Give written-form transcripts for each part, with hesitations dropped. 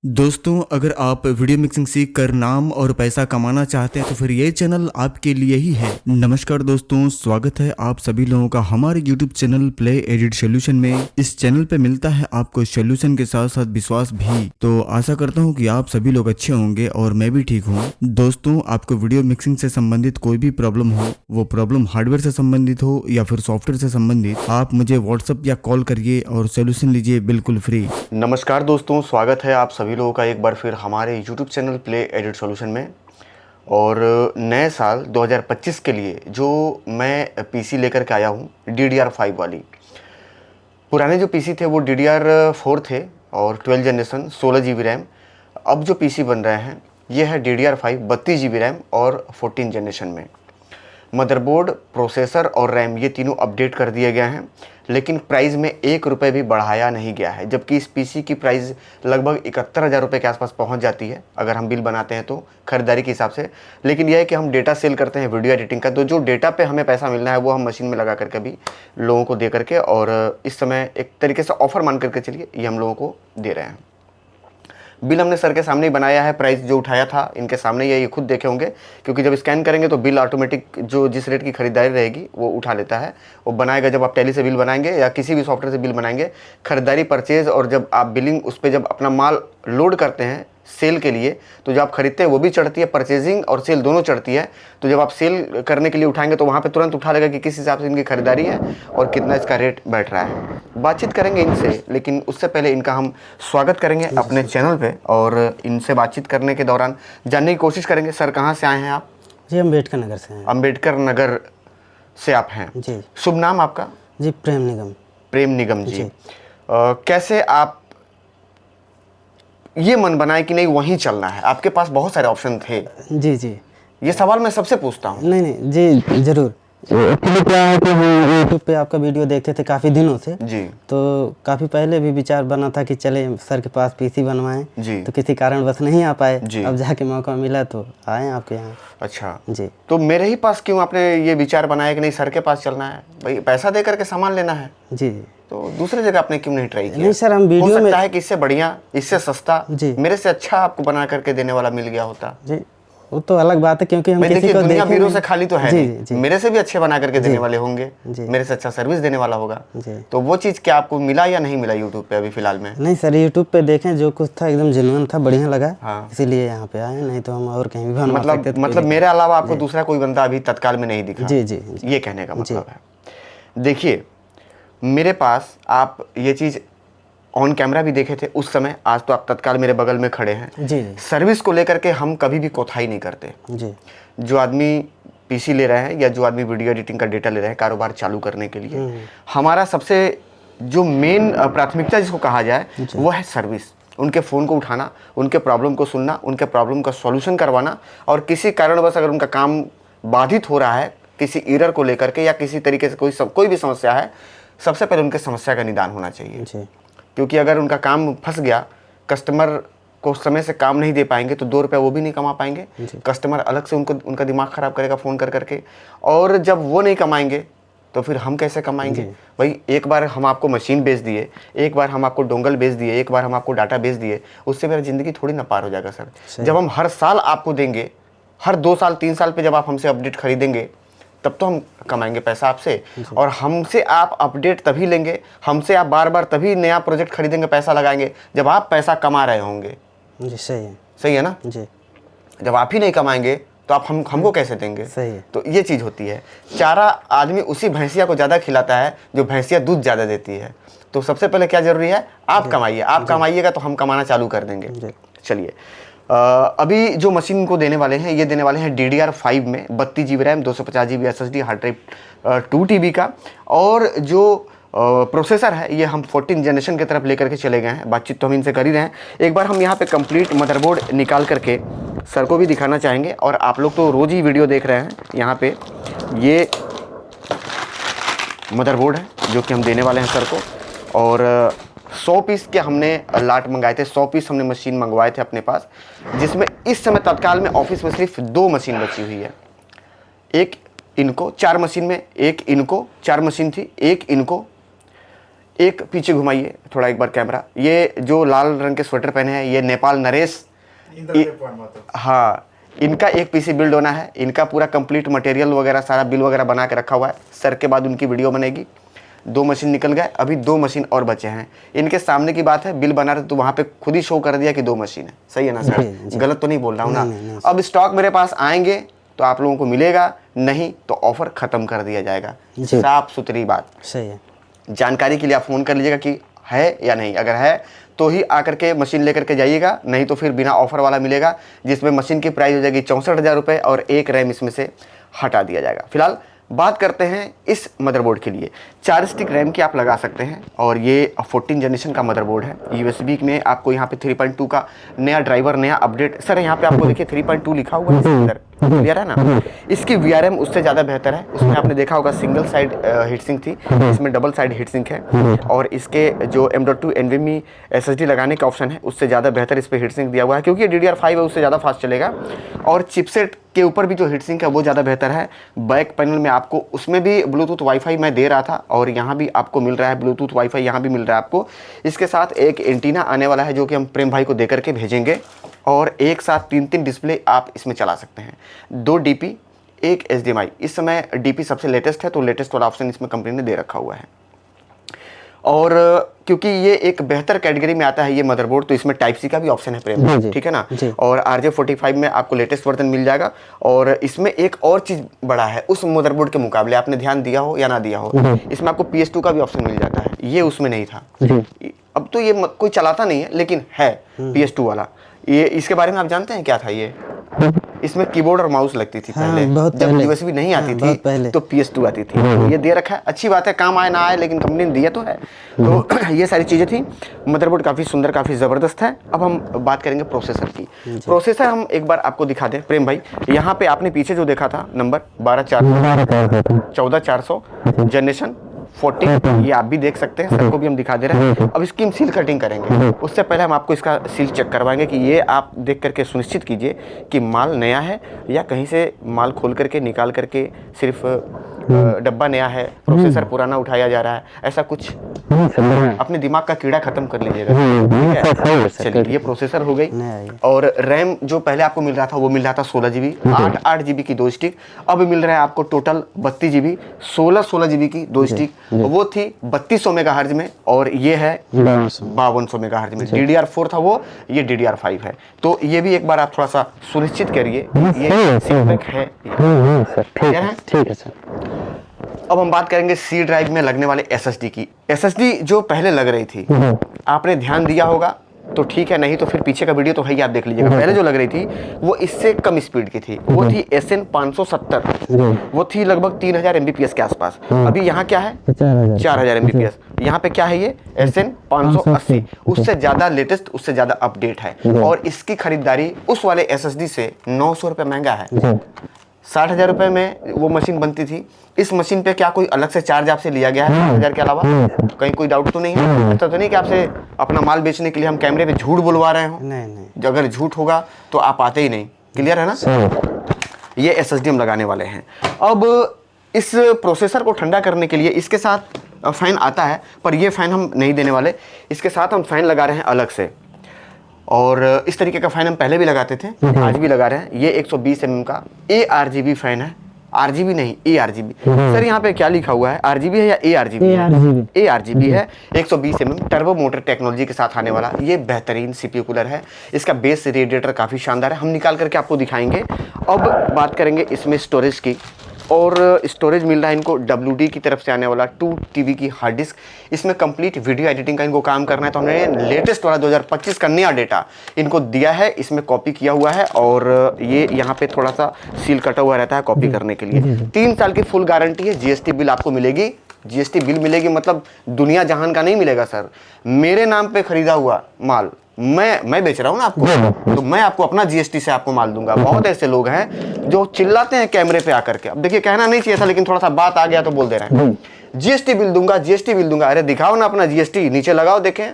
दोस्तों, अगर आप वीडियो मिक्सिंग सीख कर नाम और पैसा कमाना चाहते हैं तो फिर ये चैनल आपके लिए ही है। नमस्कार दोस्तों, स्वागत है आप सभी लोगों का हमारे YouTube channel play edit solution में। इस चैनल पे मिलता है आपको सोल्यूशन के साथ साथ विश्वास भी। तो आशा करता हूँ कि आप सभी लोग अच्छे होंगे और मैं भी ठीक हूँ। दोस्तों, आपको वीडियो मिक्सिंग से संबंधित कोई भी प्रॉब्लम हो, वो प्रॉब्लम हार्डवेयर से संबंधित हो या फिर सॉफ्टवेयर से संबंधित, आप मुझे व्हाट्सएप या कॉल करिए और सोल्यूशन लीजिए बिल्कुल फ्री। नमस्कार दोस्तों, स्वागत है आप सभी लोगों का एक बार फिर हमारे YouTube channel play edit solution में। और नए साल 2025 के लिए जो मैं पीसी लेकर के आया हूँ DDR5 वाली। पुराने जो पीसी थे वो DDR4 थे और 12 जनरेशन 16 GB रैम। अब जो पीसी बन रहे हैं ये है DDR5 32 GB रैम और 14 जनरेशन में। मदरबोर्ड, प्रोसेसर और रैम ये तीनों अपडेट कर दिए गए हैं, लेकिन प्राइस में 1 रुपये भी बढ़ाया नहीं गया है। जबकि इस पीसी की प्राइस लगभग 71,000 रुपये के आसपास पहुंच जाती है अगर हम बिल बनाते हैं तो खरीदारी के हिसाब से। लेकिन यह है कि हम डेटा सेल करते हैं वीडियो एडिटिंग का, तो जो डेटा पे हमें पैसा मिलना है वो हम मशीन में लगा करके भी लोगों को दे करके, और इस समय एक तरीके से ऑफर मान करके चलिए ये हम लोगों को दे रहे हैं। बिल हमने सर के सामने ही बनाया है, प्राइस जो उठाया था इनके सामने ये खुद देखे होंगे, क्योंकि जब स्कैन करेंगे तो बिल ऑटोमेटिक जो जिस रेट की खरीदारी रहेगी वो उठा लेता है, वो बनाएगा। जब आप टैली से बिल बनाएंगे या किसी भी सॉफ्टवेयर से बिल बनाएंगे, खरीदारी परचेज, और जब आप बिलिंग उस पर जब अपना माल लोड करते हैं सेल के लिए, तो जो आप खरीदते हैं वो भी चढ़ती है, परचेजिंग और सेल दोनों चढ़ती है। तो जब आप सेल करने के लिए उठाएंगे तो वहाँ पे तुरंत उठा लेगा कि किस हिसाब से इनकी खरीदारी है और कितना इसका रेट बैठ रहा है। बातचीत करेंगे इनसे, लेकिन उससे पहले इनका हम स्वागत करेंगे अपने चैनल पे, और इनसे बातचीत करने के दौरान जानने की कोशिश करेंगे। सर, कहाँ से आए हैं आप? जी, अम्बेडकर नगर से हैं। अम्बेडकर नगर से आप हैं जी। शुभ नाम आपका? जी, प्रेम निगम। प्रेम निगम जी। कैसे आप ये मन बनाए कि नहीं वहीं चलना है? आपके पास बहुत सारे ऑप्शन थे। जी जी। ये सवाल मैं सबसे पूछता हूँ। नहीं नहीं जी, ज़रूर। एक्चुअली क्या है कि हम यूट्यूब पे आपका वीडियो देखते थे काफ़ी दिनों से जी। तो काफ़ी पहले भी विचार बना था कि चले सर के पास पीसी बनवाएं जी। तो किसी कारणवश नहीं आ पाए जी। अब जाके मौका मिला तो आए आपके यहाँ। अच्छा जी। तो मेरे ही पास क्यों आपने ये विचार बनाया कि नहीं सर के पास चलना है? भाई पैसा दे करके सामान लेना है, जी। तो दूसरे जगह आपने क्यों नहीं ट्राई किया? नहीं सर, हम हो वीडियो सकता में है कि इससे बढ़िया, इससे सस्ता, जी। मेरे से अच्छा आपको बना करके देने वाला मिल गया होता। जी, वो तो अलग बात है, क्योंकि हम भाई किसी देखिए, को दुनिया देखे वीरों नहीं। से खाली तो है जी, नहीं। जी। मेरे से भी अच्छे बना करके देने वाले होंगे, जी। मेरे से अच्छा सर्विस देने वाला होगा। जी। तो वो चीज़ क्या आपको मिला या नहीं मिला यूट्यूब पे अभी फिलहाल में? नहीं सर, यूट्यूब पे देखें, जो कुछ था एकदम जेन्युइन था, बढ़िया लगा। हाँ। इसीलिए यहाँ पे आए, नहीं तो हम और कहीं भी बनवा सकते थे। मतलब मेरे अलावा आपको दूसरा कोई बंदा अभी तत्काल में नहीं दिखा? जी जी जी। ये कहने का मतलब है। देखिए, मेरे पास आप ये चीज़ ऑन कैमरा भी देखे थे उस समय, आज तो आप तत्काल मेरे बगल में खड़े हैं। जी। सर्विस को लेकर के हम कभी भी कोताही नहीं करते। जी। जो आदमी पीसी ले रहे हैं या जो आदमी वीडियो एडिटिंग का डेटा ले रहे हैं कारोबार चालू करने के लिए, हमारा सबसे जो मेन प्राथमिकता जिसको कहा जाए वो है सर्विस। उनके फ़ोन को उठाना, उनके प्रॉब्लम को सुनना, उनके प्रॉब्लम का सॉल्यूशन करवाना, और किसी कारणवश अगर उनका काम बाधित हो रहा है किसी एरर को लेकर के या किसी तरीके से कोई भी समस्या है, सबसे पहले उनके समस्या का निदान होना चाहिए। जी। क्योंकि अगर उनका काम फंस गया, कस्टमर को समय से काम नहीं दे पाएंगे तो 2 रुपये वो भी नहीं कमा पाएंगे। कस्टमर अलग से उनका दिमाग ख़राब करेगा फ़ोन कर करके, और जब वो नहीं कमाएंगे तो फिर हम कैसे कमाएंगे? भाई एक बार हम आपको मशीन बेच दिए, एक बार हम आपको डोंगल बेच दिए, एक बार हम आपको डाटा बेच दिए, उससे मेरा ज़िंदगी थोड़ी ना पार हो जाएगा सर। जब हम हर साल आपको देंगे, हर 2 साल 3 साल पे जब आप हमसे अपडेट खरीदेंगे, तब तो हम कमाएंगे पैसा आपसे। और हमसे आप अपडेट तभी लेंगे, हमसे आप बार बार तभी नया प्रोजेक्ट खरीदेंगे, पैसा लगाएंगे, जब आप पैसा कमा रहे होंगे। जी, सही है। सही है ना? जी। जब आप ही नहीं कमाएंगे तो आप हमको कैसे देंगे? सही है। तो ये चीज़ होती है। चारा आदमी उसी भैंसिया को ज़्यादा खिलाता है जो भैंसिया दूध ज़्यादा देती है। तो सबसे पहले क्या ज़रूरी है? आप कमाइए। आप कमाइएगा तो हम कमाना चालू कर देंगे। चलिए, अभी जो मशीन को देने वाले हैं, ये देने वाले हैं DDR5 में 32 GB RAM, 250 GB SSD, hard drive 2 TB का, और जो प्रोसेसर है ये हम 14 जनरेशन की तरफ लेकर के चले गए हैं। बातचीत तो हम इनसे कर ही रहे हैं। एक बार हम यहाँ पे कंप्लीट मदरबोर्ड निकाल करके सर को भी दिखाना चाहेंगे, और आप लोग तो रोज़ ही वीडियो देख रहे हैं। यहाँ पे ये मदरबोर्ड है जो कि हम देने वाले हैं सर को, और 100 पीस के हमने लाट मंगाए थे, 100 पीस हमने मशीन मंगवाए थे अपने पास, जिसमें इस समय तत्काल में ऑफिस में सिर्फ 2 मशीन बची हुई है। एक इनको 4 मशीन में, एक इनको 4 मशीन थी, एक इनको, एक पीछे घुमाइए थोड़ा एक बार कैमरा। ये जो लाल रंग के स्वेटर पहने हैं ये नेपाल नरेश, हाँ, इनका एक पीसी बिल्ड होना है। इनका पूरा कंप्लीट मटेरियल वगैरह सारा बिल वगैरह बना के रखा हुआ है। सर के बाद उनकी वीडियो बनेगी। 2 मशीन निकल गए, अभी 2 मशीन और बचे हैं। इनके सामने की बात है, बिल बना रहे तो वहाँ पे खुद ही शो कर दिया कि 2 मशीन है। सही है ना सर? गलत तो नहीं बोल रहा हूँ ना? अब स्टॉक मेरे पास आएंगे तो आप लोगों को मिलेगा, नहीं तो ऑफर खत्म कर दिया जाएगा। साफ सुथरी बात। सही है। जानकारी के लिए आप फ़ोन कर लीजिएगा कि है या नहीं। अगर है तो ही आकर के मशीन लेकर के जाइएगा, नहीं तो फिर बिना ऑफर वाला मिलेगा, जिसमें मशीन की प्राइस हो जाएगी 64,000 रुपये और एक रैम इसमें से हटा दिया जाएगा। फिलहाल बात करते हैं इस मदरबोर्ड के लिए। 4 स्टिक रैम की आप लगा सकते हैं और ये 14 जनरेशन का मदरबोर्ड है। USB में आपको यहाँ पे 3.2 का नया ड्राइवर, नया अपडेट। सर यहाँ पे आपको देखिए 3.2 लिखा हुआ है इसके अंदर, क्लियर है ना? इसकी VRM उससे ज़्यादा बेहतर है। उसमें आपने देखा होगा सिंगल साइड हीट सिंक थी, इसमें डबल साइड हीट सिंक है। और इसके जो M.2 NVMe SSD लगाने का ऑप्शन है उससे ज़्यादा बेहतर इस पर हीट सिंक दिया हुआ है, क्योंकि DDR5 है उससे ज़्यादा फास्ट चलेगा। और चिपसेट के ऊपर भी जो हीट सिंक है वो ज़्यादा बेहतर है। बैक पैनल में आपको उसमें भी ब्लूटूथ वाईफाई मैं दे रहा था और यहाँ भी आपको मिल रहा है ब्लूटूथ वाईफाई, यहाँ भी मिल रहा है आपको। इसके साथ एक एंटीना आने वाला है जो कि हम प्रेम भाई को दे करके भेजेंगे। और एक साथ 3 डिस्प्ले आप इसमें चला सकते हैं। 2 DP, 1 HDMI। इस समय DP सबसे लेटेस्ट है तो लेटेस्ट वाला ऑप्शन इसमें कंपनी ने दे रखा हुआ है। और क्योंकि ये एक बेहतर कैटेगरी में आता है ये मदरबोर्ड, तो इसमें टाइप सी का भी ऑप्शन है प्रेम, ठीक है ना? और RJ45 में आपको लेटेस्ट वर्जन मिल जाएगा। और इसमें एक और चीज़ बड़ा है उस मदरबोर्ड के मुकाबले, आपने ध्यान दिया हो या ना दिया हो, इसमें आपको PS2 का भी ऑप्शन मिल जाता है। ये उसमें नहीं था। अब तो ये कोई चलाता नहीं है, लेकिन है PS2 वाला। ये इसके बारे में आप जानते हैं क्या था? ये इसमें कीबोर्ड और माउस लगती थी पहले, जब USB नहीं आती थी तो PS2 आती थी। तो ये दे रखा है, अच्छी बात है, काम आए ना आए लेकिन कंपनी ने दिया तो है। तो ये सारी चीज़ें थी। मदरबोर्ड काफ़ी सुंदर, काफ़ी ज़बरदस्त है। अब हम बात करेंगे प्रोसेसर की। प्रोसेसर हम एक बार आपको दिखा दें प्रेम भाई। यहाँ पे आपने पीछे जो देखा था नंबर 12400 जनरेशन 14, ये आप भी देख सकते हैं, सबको भी हम दिखा दे रहे हैं। अब इसकी हम सील कटिंग करेंगे, उससे पहले हम आपको इसका सील चेक करवाएंगे कि ये आप देख करके सुनिश्चित कीजिए कि माल नया है या कहीं से माल खोल करके निकाल करके सिर्फ डब्बा नया है, प्रोसेसर पुराना उठाया जा रहा है, ऐसा कुछ अपने दिमाग का कीड़ा खत्म कर लीजिएगा, ठीक है? चलिए, ये प्रोसेसर हो गई। और रैम जो पहले आपको मिल रहा था वो मिल रहा था 16 GB, 8 GB की 2 स्टिक। अब मिल रहा है आपको टोटल 32 GB, 16 GB की 2 स्टिक। वो थी 3200 मेगाहर्ट्ज में और ये है 5200 मेगाहर्ट्ज में। DDR4 था वो, ये DDR5 है। तो ये भी एक बार आप थोड़ा सा सुनिश्चित करिए ये सील है। ठीक है सर। अब हम बात करेंगे C ड्राइव में लगने वाले SSD की। SSD जो पहले लग रही थी, आपने ध्यान दिया होगा तो ठीक है, नहीं तो फिर पीछे का वीडियो तो है ही, आप देख लीजिएगा। पहले जो लग रही थी वो इससे कम स्पीड की थी, वो थी SN 570, वो थी लगभग 3000 MBPS के आसपास। अभी यहाँ क्या है 4000 MBPS। यहाँ पे क्या है ये SN 580, उससे ज़्यादा लेटेस्ट, उससे ज़्यादा अपडेट है। और इसकी खरीदारी उस वाले SSD से 900 रुपये महंगा है। 60,000 रुपये में वो मशीन बनती थी। इस मशीन पे क्या कोई अलग से चार्ज आपसे लिया गया है 60,000 के अलावा? कहीं कोई डाउट तो नहीं है? ऐसा तो नहीं कि आपसे अपना माल बेचने के लिए हम कैमरे पे झूठ बुलवा रहे हो? नहीं। अगर झूठ होगा तो आप आते ही नहीं, क्लियर है ना? ये SSD हम लगाने वाले हैं। अब इस प्रोसेसर को ठंडा करने के लिए इसके साथ फैन आता है, पर ये फैन हम नहीं देने वाले। इसके साथ हम फैन लगा रहे हैं अलग से। और इस तरीके का फैन हम पहले भी लगाते थे, आज भी लगा रहे हैं। ये 120 mm का ARGB फैन है, RGB नहीं, ARGB। सर यहाँ पे क्या लिखा हुआ है, RGB है या ARGB है? ARGB है। 120 mm टर्बो मोटर टेक्नोलॉजी के साथ आने वाला ये बेहतरीन CPU कूलर है। इसका बेस रेडिएटर काफ़ी शानदार है, हम निकाल करके आपको दिखाएंगे। अब बात करेंगे इसमें स्टोरेज की। और स्टोरेज मिल रहा है इनको WD की तरफ से आने वाला 2 TB की हार्ड डिस्क। इसमें कंप्लीट वीडियो एडिटिंग का इनको काम करना है, तो हमने लेटेस्ट वाला 2025 का नया डेटा इनको दिया है, इसमें कॉपी किया हुआ है। और ये यहाँ पे थोड़ा सा सील कटा हुआ रहता है कॉपी करने के लिए। 3 साल की फुल गारंटी है। GST बिल आपको मिलेगी, GST बिल मिलेगी, मतलब दुनिया जहान का नहीं मिलेगा सर। मेरे नाम पे खरीदा हुआ माल मैं बेच रहा हूँ ना आपको, तो मैं आपको अपना GST से आपको माल दूंगा। बहुत ऐसे लोग हैं जो चिल्लाते हैं कैमरे पे आकर के। अब देखिए, कहना नहीं चाहिए था लेकिन थोड़ा सा बात आ गया तो बोल दे रहे हैं GST बिल दूंगा, GST बिल दूंगा। अरे दिखाओ ना अपना GST, नीचे लगाओ, देखें।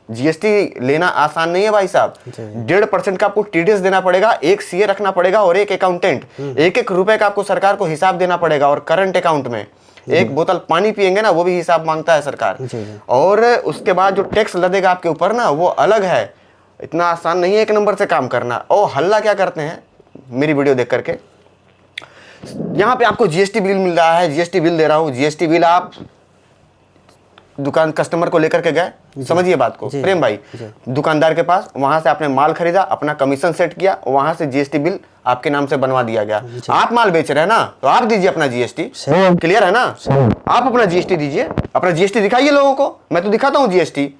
GST लेना आसान नहीं है भाई साहब। 1.5% का आपको TDS देना पड़ेगा, एक CA रखना पड़ेगा और एक अकाउंटेंट। 1-1 रुपए का आपको सरकार को हिसाब देना पड़ेगा। और करंट अकाउंट में एक बोतल पानी पियेंगे ना वो भी हिसाब मांगता है सरकार। जी जी। और उसके बाद जो टैक्स लदेगा आपके ऊपर ना वो अलग है। इतना आसान नहीं है एक नंबर से काम करना। और हल्ला क्या करते हैं मेरी वीडियो देख करके, यहाँ पे आपको जीएसटी बिल मिल रहा है, जीएसटी बिल दे रहा हूँ, जीएसटी बिल आप दुकान कस्टमर को लेकर के गए, समझिए बात को प्रेम भाई, दुकानदार के पास, वहां से आपने माल खरीदा, अपना कमीशन सेट किया, वहां से जीएसटी बिल आपके नाम से बनवा दिया गया। आप माल बेच रहे हैं ना तो आप दीजिए अपना जीएसटी, क्लियर है ना? आप अपना जीएसटी दीजिए, अपना जीएसटी दिखाइए लोगों को। मैं तो दिखाता हूँ जीएसटी,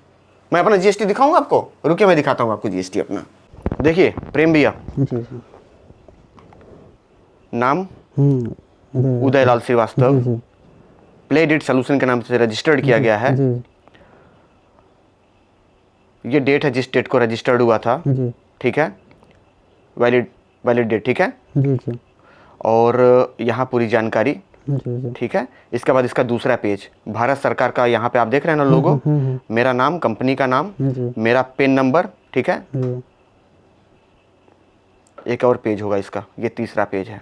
मैं अपना जीएसटी दिखाऊंगा आपको, रुकिए मैं दिखाता हूँ आपको जीएसटी अपना। देखिए प्रेम भैया, नाम Udaylal Shrivastava, play edit solution के नाम से रजिस्टर्ड किया गया है। ये डेट है जिस डेट को रजिस्टर्ड हुआ था, ठीक है, वैलिड डेट, ठीक है। और यहाँ पूरी जानकारी, ठीक है। इसके बाद इसका दूसरा पेज, भारत सरकार का, यहाँ पे आप देख रहे हैं ना लोगो, मेरा नाम, कंपनी का नाम, मेरा पेन नंबर, ठीक है। एक और पेज होगा इसका, ये तीसरा पेज है।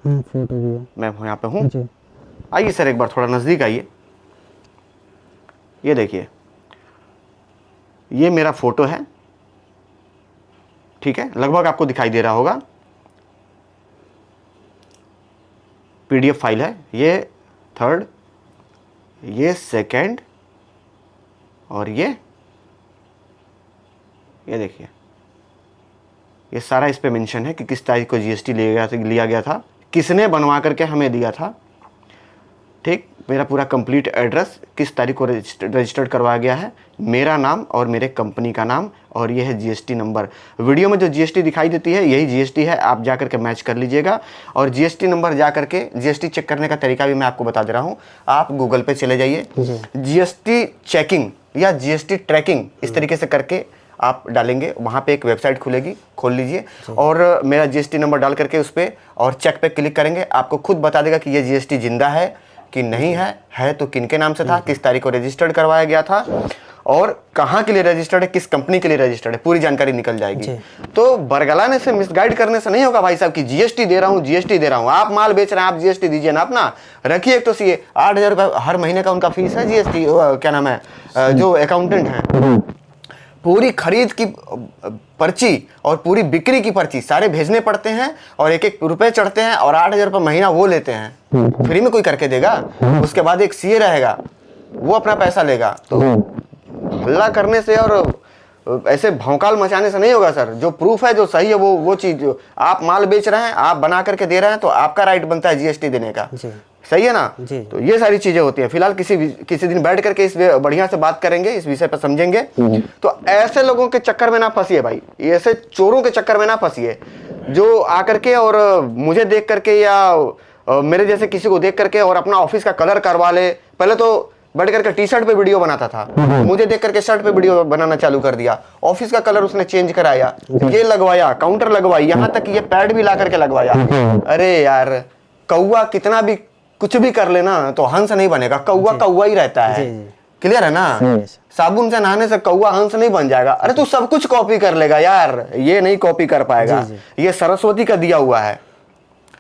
मैं यहाँ पे हूँ, आइए सर एक बार थोड़ा नज़दीक आइए। ये देखिए, ये मेरा फोटो है, ठीक है, लगभग आपको दिखाई दे रहा होगा। पीडीएफ फाइल है, ये थर्ड, ये सेकंड, और ये देखिए, ये सारा इस पे मेंशन है कि किस तारीख को जीएसटी लिया गया था, किसने बनवा करके हमें दिया था, ठीक। मेरा पूरा कंप्लीट एड्रेस, किस तारीख को रजिस्टर्ड करवाया गया है, मेरा नाम और मेरे कंपनी का नाम, और ये है जीएसटी नंबर। वीडियो में जो जीएसटी दिखाई देती है यही जीएसटी है, आप जा करके मैच कर लीजिएगा। और जीएसटी नंबर जा करके जीएसटी चेक करने का तरीका भी मैं आपको बता दे रहा हूँ। आप गूगल पे चले जाइए, जीएसटी चेकिंग या जीएसटी ट्रैकिंग इस तरीके से करके आप डालेंगे, वहाँ पे एक वेबसाइट खुलेगी, खोल लीजिए और मेरा जीएसटी नंबर डाल करके उस पर और चेक पे क्लिक करेंगे, आपको खुद बता देगा कि ये जीएसटी जिंदा है कि नहीं है तो किनके नाम से था, किस तारीख को रजिस्टर्ड करवाया गया था, और कहाँ के लिए रजिस्टर्ड है, किस कंपनी के लिए रजिस्टर्ड है, पूरी जानकारी निकल जाएगी। तो बरगलाने से, मिसगाइड करने से नहीं होगा भाई साहब कि जीएसटी दे रहा हूँ, जीएसटी दे रहा हूँ। आप माल बेच रहे हैं, आप जीएसटी दीजिए ना अपना, रखिए एक तो सीए 8,000 रुपये हर महीने का उनका फीस है जीएसटी, क्या नाम है, जो अकाउंटेंट है, पूरी खरीद की पर्ची और पूरी बिक्री की पर्ची सारे भेजने पड़ते हैं और एक एक रुपए चढ़ते हैं और 8,000 रुपये महीना वो लेते हैं। फ्री में कोई करके देगा? उसके बाद एक सीए रहेगा, वो अपना पैसा लेगा। तो हल्ला करने से और ऐसे भौकाल मचाने से नहीं होगा सर। जो प्रूफ है, जो सही है, वो चीज, आप माल बेच रहे हैं, आप बना करके दे रहे हैं, तो आपका राइट बनता है जीएसटी देने का, सही है ना? तो ये सारी चीजें होती हैं। फिलहाल किसी दिन बैठ करके इस बढ़िया से बात करेंगे, इस विषय पर समझेंगे। तो ऐसे लोगों के चक्कर में ना फंसिए भाई, ऐसे चोरों के चक्कर में ना फंसिए जो आकर के और मुझे देख करके या मेरे जैसे किसी को देख करके और अपना ऑफिस का कलर करवा ले। पहले तो बैठ करके टी शर्ट पे वीडियो बनाता था, मुझे देख करके शर्ट पे वीडियो बनाना चालू कर दिया, ऑफिस का कलर उसने चेंज कराया, ये लगवाया, काउंटर लगवाई, यहाँ तक ये पैड भी ला करके लगवाया। अरे यार, कौवा कितना भी कुछ भी कर लेना तो हंस नहीं बनेगा, कौवा कौवा ही रहता है, क्लियर है ना? साबुन से नहाने से कौवा हंस नहीं बन जाएगा। अरे तू सब कुछ कॉपी कर लेगा यार, ये नहीं कॉपी कर पाएगा, ये सरस्वती का दिया हुआ है।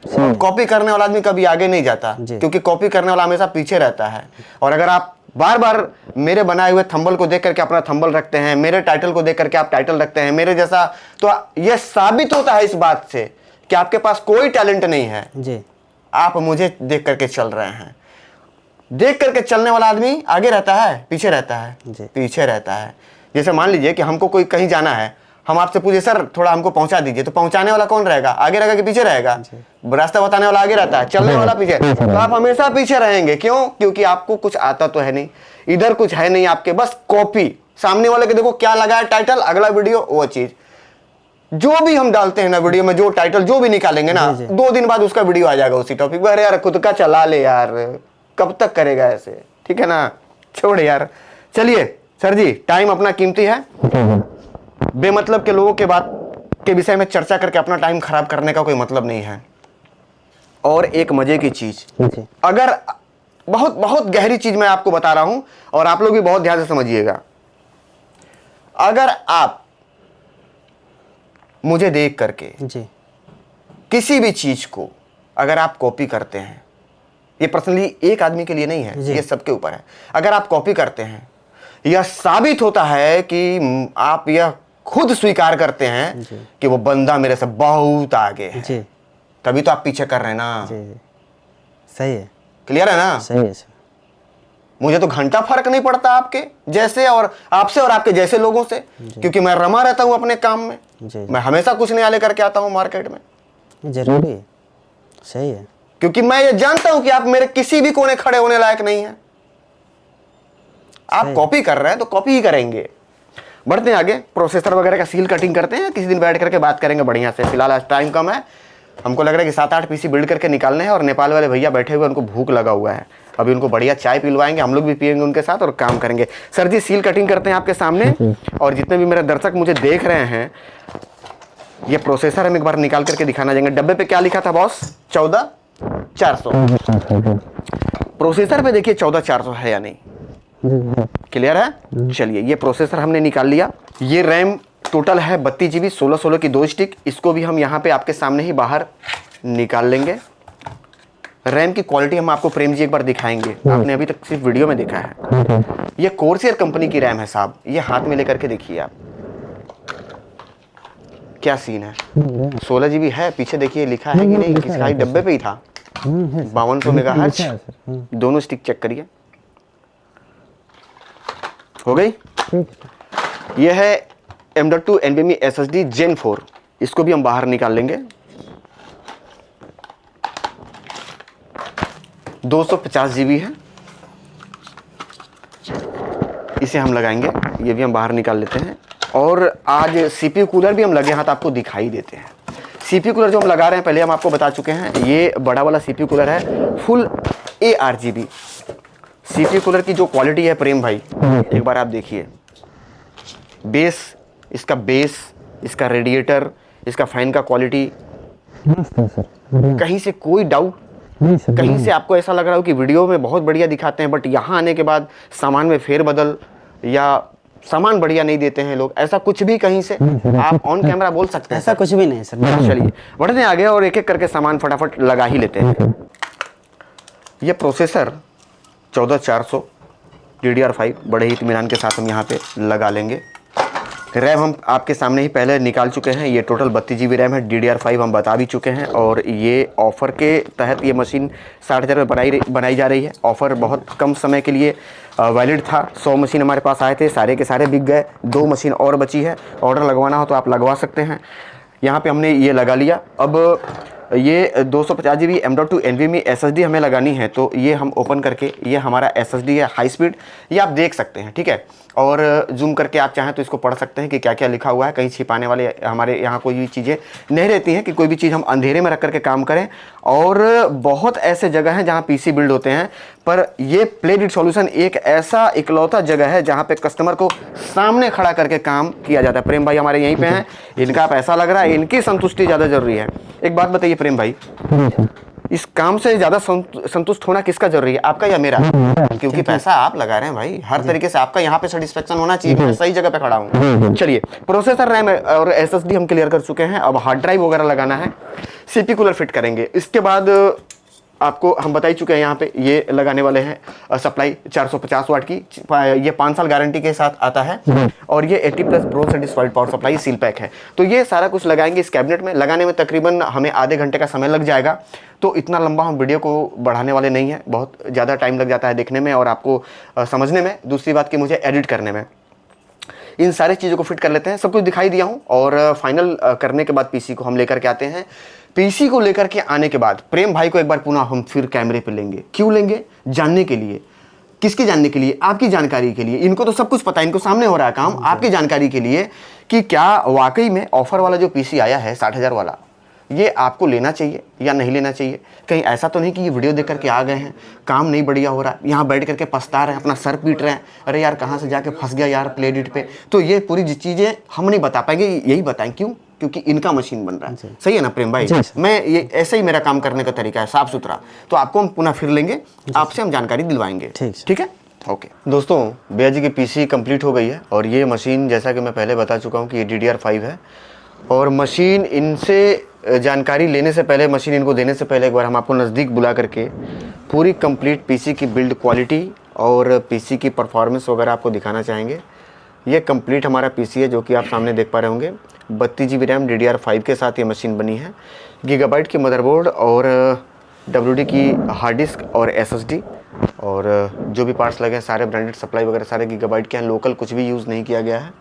कॉपी करने वाला आदमी कभी आगे नहीं जाता, क्योंकि कॉपी करने वाला हमेशा पीछे रहता है। और अगर आप बार बार मेरे बनाए हुए थंबल को देख करके अपना थंबल रखते हैं, मेरे टाइटल को देख करके आप टाइटल रखते हैं मेरे जैसा, तो यह साबित होता है इस बात से कि आपके पास कोई टैलेंट नहीं है जी। आप मुझे देख करके चल रहे हैं। देख करके चलने वाला आदमी आगे रहता है, पीछे रहता है, पीछे रहता है। जैसे मान लीजिए कि हमको कोई कहीं जाना है, हम आपसे पूछे सर थोड़ा हमको पहुंचा दीजिए, तो पहुंचाने वाला कौन रहेगा? आगे रहेगा कि पीछे रहेगा? रास्ता बताने वाला आगे रहता है, चलने वाला पीछे। तो आप हमेशा पीछे रहेंगे, क्यों? क्योंकि आपको कुछ आता तो है नहीं, इधर कुछ है नहीं आपके, बस कॉपी। सामने वाले के देखो क्या लगा है टाइटल, अगला वीडियो वो चीज। जो भी हम डालते हैं ना वीडियो में, जो टाइटल जो भी निकालेंगे ना, 2 दिन बाद उसका वीडियो आ जाएगा उसी टॉपिक पर। अरे यार खुद का चला ले यार, कब तक करेगा ऐसे, ठीक है ना? छोड़ यार। चलिए सर जी, टाइम अपना कीमती है, बेमतलब के लोगों के बात के विषय में चर्चा करके अपना टाइम खराब करने का कोई मतलब नहीं है। और एक मजे की चीज, अगर बहुत बहुत गहरी चीज मैं आपको बता रहा हूं और आप लोग भी बहुत ध्यान से समझिएगा। अगर आप मुझे देख करके किसी भी चीज को अगर आप कॉपी करते हैं ये पर्सनली एक आदमी के लिए नहीं है, जी। ये सबके ऊपर है। अगर आप कॉपी करते हैं, यह साबित होता है कि आप यह खुद स्वीकार करते हैं जी। कि वो बंदा मेरे से बहुत आगे है, जी तभी तो आप पीछे कर रहे हैं ना। जी सही है, क्लियर है ना? सही है सर। मुझे तो घंटा फर्क नहीं पड़ता आपके जैसे और आपसे और आपके जैसे लोगों से, क्योंकि मैं रमा रहता हूं अपने काम में। जी मैं हमेशा कुछ नया लेकर के आता हूं मार्केट में, जरूरी है, सही है। क्योंकि मैं ये जानता हूं कि आप मेरे किसी भी कोने खड़े होने लायक नहीं है। आप कॉपी कर रहे हैं तो कॉपी ही करेंगे। बढ़ते हैं आगे, प्रोसेसर वगैरह का सील कटिंग करते हैं, किसी दिन बैठ करके बात करेंगे बढ़िया से। फिलहाल आज टाइम कम है, हमको लग रहा है कि 7-8 पीसी बिल्ड करके निकालने हैं, और नेपाल वाले भैया बैठे हुए, उनको भूख लगा हुआ है। अभी उनको बढ़िया चाय पिलवाएंगे, हम लोग भी पियेंगे उनके साथ और काम करेंगे। सर जी सील कटिंग करते हैं आपके सामने, और जितने भी मेरे दर्शक मुझे देख रहे हैं, ये प्रोसेसर हम एक बार निकाल करके दिखाना चाहेंगे। डब्बे पे क्या लिखा था बॉस? 14400। प्रोसेसर पे देखिए 14400 है या नहीं, क्लियर है? चलिए, ये प्रोसेसर हमने निकाल लिया। ये रैम टोटल है 32 GB, 16 की 2 स्टिक। इसको भी हम यहाँ पे आपके सामने ही बाहर निकाल लेंगे। रैम की क्वालिटी हम आपको प्रेम जी एक बार दिखाएंगे, आपने अभी तक सिर्फ वीडियो में देखा है। ये कोर्सियर कंपनी की रैम है साहब, ये हाथ में लेकर के देखिए आप, क्या सीन है। 16 GB है, पीछे देखिए लिखा है कि नहीं, किसका डब्बे पे ही था। 5200 मेगाहर्ट्ज, दोनों स्टिक चेक करिए, हो गई। ये है M.2 NVMe SSD Gen 4, इसको भी हम बाहर निकाल लेंगे। 250 GB है, इसे हम लगाएंगे, ये भी हम बाहर निकाल लेते हैं। और आज CPU कूलर भी हम लगे हाथ आपको दिखाई देते हैं। CPU कूलर जो हम लगा रहे हैं पहले हम आपको बता चुके हैं, ये बड़ा वाला CPU कूलर है, फुल ARGB। CPU कूलर की जो क्वालिटी है प्रेम भाई, एक बार आप देखिए, बेस, इसका रेडिएटर, इसका फैन का क्वालिटी, कहीं से कोई डाउट, कहीं से आपको ऐसा लग रहा हो कि वीडियो में बहुत बढ़िया दिखाते हैं बट यहाँ आने के बाद सामान में फेरबदल या सामान बढ़िया नहीं देते हैं लोग, ऐसा कुछ भी कहीं से आप ऑन कैमरा बोल सकते हैं? ऐसा कुछ भी नहीं सर। चलिए बढ़ते हैं आगे और एक एक करके सामान फटाफट लगा ही लेते हैं। ये प्रोसेसर 14400 DDR5 बड़े ही इत्मीनान के साथ हम यहाँ पे लगा लेंगे। रैम हम आपके सामने ही पहले निकाल चुके हैं, ये टोटल 32 GB रैम है, DDR5 हम बता भी चुके हैं। और ये ऑफ़र के तहत ये मशीन 60,000 में बनाई जा रही है। ऑफ़र बहुत कम समय के लिए वैलिड था। 100 मशीन हमारे पास आए थे, सारे के सारे बिक गए, 2 मशीन और बची है। ऑर्डर लगवाना हो तो आप लगवा सकते हैं। यहाँ पे हमने ये लगा लिया। अब ये 250 GB M.2 NVMe SSD हमें लगानी है, तो ये हम ओपन करके, ये हमारा SSD है हाई स्पीड, ये आप देख सकते हैं, ठीक है। और जूम करके आप चाहें तो इसको पढ़ सकते हैं कि क्या क्या लिखा हुआ है। कहीं छिपाने वाले हमारे यहाँ कोई भी चीज़ें नहीं रहती हैं कि कोई भी चीज़ हम अंधेरे में रख करके काम करें। और बहुत ऐसे जगह हैं जहाँ PC बिल्ड होते हैं, पर ये प्लेडिट सॉल्यूशन एक ऐसा इकलौता जगह है जहाँ पे कस्टमर को सामने खड़ा करके काम किया जाता है। प्रेम भाई हमारे यहीं पे हैं, इनका पैसा लग रहा है, इनकी संतुष्टि ज़्यादा जरूरी है। एक बात बताइए प्रेम भाई, इस काम से ज्यादा संतुष्ट होना किसका जरूरी है, आपका या मेरा? क्योंकि पैसा आप लगा रहे हैं भाई, हर तरीके से आपका यहाँ पे सेटिस्फेक्शन होना चाहिए, मैं सही जगह पे खड़ा हूँ। चलिए, प्रोसेसर, रैम और SSD हम क्लियर कर चुके हैं। अब हार्ड ड्राइव वगैरह लगाना है, CPU कूलर फिट करेंगे। इसके बाद आपको हम बता ही चुके हैं, यहाँ पे ये लगाने वाले हैं सप्लाई 450 वाट की, ये 5 साल गारंटी के साथ आता है। और ये 80+ pro certified power supply seal pack है। तो ये सारा कुछ लगाएंगे इस कैबिनेट में। लगाने में तकरीबन हमें आधे घंटे का समय लग जाएगा, तो इतना लंबा हम वीडियो को बढ़ाने वाले नहीं है। बहुत ज़्यादा टाइम लग जाता है देखने में और आपको समझने में, दूसरी बात कि मुझे एडिट करने में। इन सारी चीज़ों को फिट कर लेते हैं, सब कुछ दिखाई दिया हूँ। और फाइनल करने के बाद PC को हम लेकर के आते हैं। PC को लेकर के आने के बाद प्रेम भाई को एक बार पुनः हम फिर कैमरे पे लेंगे। क्यों लेंगे? जानने के लिए। किसकी जानने के लिए? आपकी जानकारी के लिए। इनको तो सब कुछ पता है, इनको सामने हो रहा है काम। आपकी जानकारी के लिए कि क्या वाकई में ऑफर वाला जो PC आया है 60,000 वाला, ये आपको लेना चाहिए या नहीं लेना चाहिए। कहीं ऐसा तो नहीं कि ये वीडियो देख करके आ गए हैं, काम नहीं बढ़िया हो रहा है, यहाँ बैठ करके पछता रहे हैं, अपना सर पीट रहे हैं, अरे यार कहाँ से जाके फंस गया यार प्लेडिट पे। तो ये पूरी चीज़ें हम नहीं बता पाएंगे, यही बताएं क्यों? क्योंकि इनका मशीन बन रहा है। सही है ना प्रेम भाई? मैं ये ऐसे ही मेरा काम करने का तरीका है, साफ सुथरा। तो आपको हम पुनः फिर लेंगे, आपसे हम जानकारी दिलवाएंगे। ठीक है, ओके। दोस्तों, भैया जी की PC कंप्लीट हो गई है और ये मशीन, जैसा कि मैं पहले बता चुका हूँ कि ये DDR5 है। और मशीन इनसे जानकारी लेने से पहले, मशीन इनको देने से पहले एक बार हम आपको नज़दीक बुला करके पूरी कंप्लीट पीसी की बिल्ड क्वालिटी और पीसी की परफॉर्मेंस वगैरह आपको दिखाना चाहेंगे। ये कंप्लीट हमारा पीसी है जो कि आप सामने देख पा रहे होंगे। 32 GB रैम DDR5 के साथ ये मशीन बनी है। गीगाबाइट की मदरबोर्ड और WD की हार्ड डिस्क और SSD, और जो भी पार्ट्स लगे हैं सारे ब्रांडेड, सप्लाई वगैरह सारे गीगाबाइट के हैं, लोकल कुछ भी यूज़ नहीं किया गया है।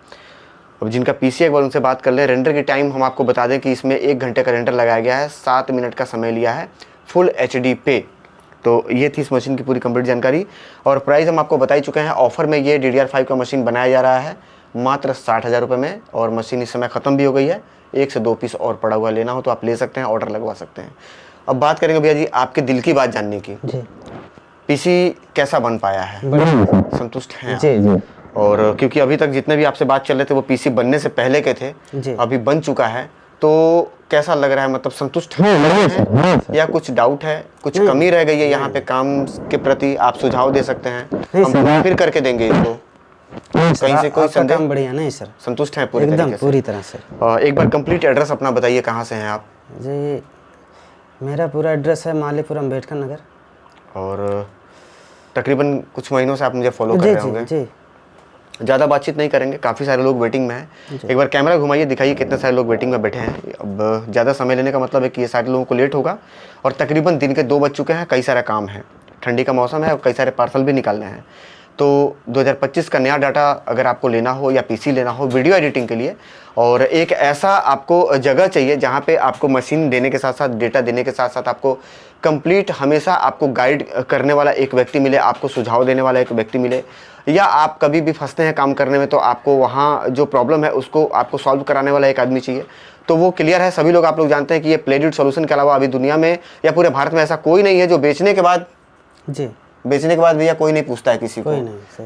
अब जिनका पीसी एक बार उनसे बात कर लें। रेंडर की टाइम हम आपको बता दें कि इसमें 1 घंटे का रेंडर लगाया गया है, 7 मिनट का समय लिया है फुल HD पे। तो ये थी इस मशीन की पूरी कंप्लीट जानकारी। और प्राइस हम आपको बता ही चुके हैं। ऑफर में ये DDR5 का मशीन बनाया जा रहा है मात्र 60,000 रुपये में, और मशीन इस समय ख़त्म भी हो गई है। 1 से 2 पीस और पड़ा हुआ लेना हो तो आप ले सकते हैं, ऑर्डर लगवा सकते हैं। अब बात करेंगे भैया जी आपके दिल की बात जानने की। जी। पीसी कैसा बन पाया है, संतुष्ट हैं? जी जी। और क्योंकि अभी तक जितने भी आपसे बात चल रहे थे वो पीसी बनने से पहले के थे, जी। अभी बन चुका है, तो कैसा लग रहा है? मतलब संतुष्ट हैं या कुछ डाउट है, कुछ कमी रह गई है यहाँ पे काम के प्रति? आप सुझाव दे सकते हैं, हम फिर करके देंगे इसको। कहीं से कोई संदेह? काम बढ़िया नहीं सर, संतुष्ट हैं पूरी एकदम तरीके से? पूरी तरह से। एक बार कंप्लीट एड्रेस अपना बताइए, कहाँ से हैं आप? जी, मेरा पूरा एड्रेस है मालीपुर अम्बेडकर नगर। और तकरीबन कुछ महीनों से आप मुझे फॉलो कर रहे होंगे। जी। ज़्यादा बातचीत नहीं करेंगे, काफ़ी सारे लोग वेटिंग में हैं। एक बार कैमरा घुमाइए, दिखाइए कितने सारे लोग वेटिंग में बैठे हैं। अब ज़्यादा समय लेने का मतलब है कि ये सारे लोगों को लेट होगा, और तकरीबन दिन के 2 बज चुके हैं। कई सारा काम है, ठंडी का मौसम है और कई सारे पार्सल भी निकालने हैं। तो 2025 का नया डाटा अगर आपको लेना हो या पीसी लेना हो वीडियो एडिटिंग के लिए, और एक ऐसा आपको जगह चाहिए जहाँ पे आपको मशीन देने के साथ साथ, डेटा देने के साथ साथ आपको कंप्लीट हमेशा आपको गाइड करने वाला एक व्यक्ति मिले, आपको सुझाव देने वाला एक व्यक्ति मिले, या आप कभी भी फंसते हैं काम करने में तो आपको वहाँ जो प्रॉब्लम है उसको आपको सॉल्व कराने वाला एक आदमी चाहिए। तो वो क्लियर है, सभी लोग आप लोग जानते हैं कि ये प्लेडिड सॉल्यूशन के अलावा अभी दुनिया में या पूरे भारत में ऐसा कोई नहीं है जो बेचने के बाद भैया कोई नहीं पूछता है किसी को,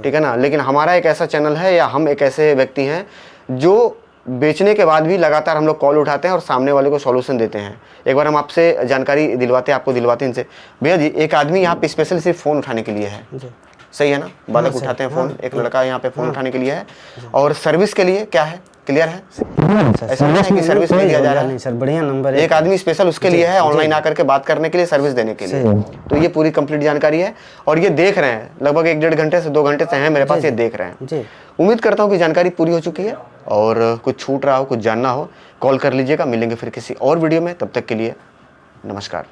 ठीक है ना। लेकिन हमारा एक ऐसा चैनल है, या हम एक ऐसे व्यक्ति हैं जो बेचने के बाद भी लगातार हम लोग कॉल उठाते हैं और सामने वाले को सॉल्यूशन देते हैं। एक बार हम आपसे जानकारी दिलवाते हैं, आपको दिलवाते हैं इनसे। भैया जी एक आदमी यहाँ पे स्पेशल सिर्फ फ़ोन उठाने के लिए है, सही है ना? बालक उठाते हैं फ़ोन, एक लड़का यहाँ पे फ़ोन उठाने के लिए है, और सर्विस के लिए क्या है, क्लियर है? ऐसा नहीं है कि सर्विस नहीं दिया जा रहा है? नहीं सर, बढ़िया नंबर है। एक आदमी स्पेशल उसके लिए है, ऑनलाइन आकर के बात करने के लिए, सर्विस देने के लिए। तो ये पूरी कंप्लीट जानकारी है, और ये देख रहे हैं लगभग 1-1.5 घंटे से 2 घंटे से हैं मेरे पास, ये देख रहे हैं। उम्मीद करता हूँ कि जानकारी पूरी हो चुकी है, और कुछ छूट रहा हो, कुछ जानना हो, कॉल कर लीजिएगा। मिलेंगे फिर किसी और वीडियो में, तब तक के लिए नमस्कार।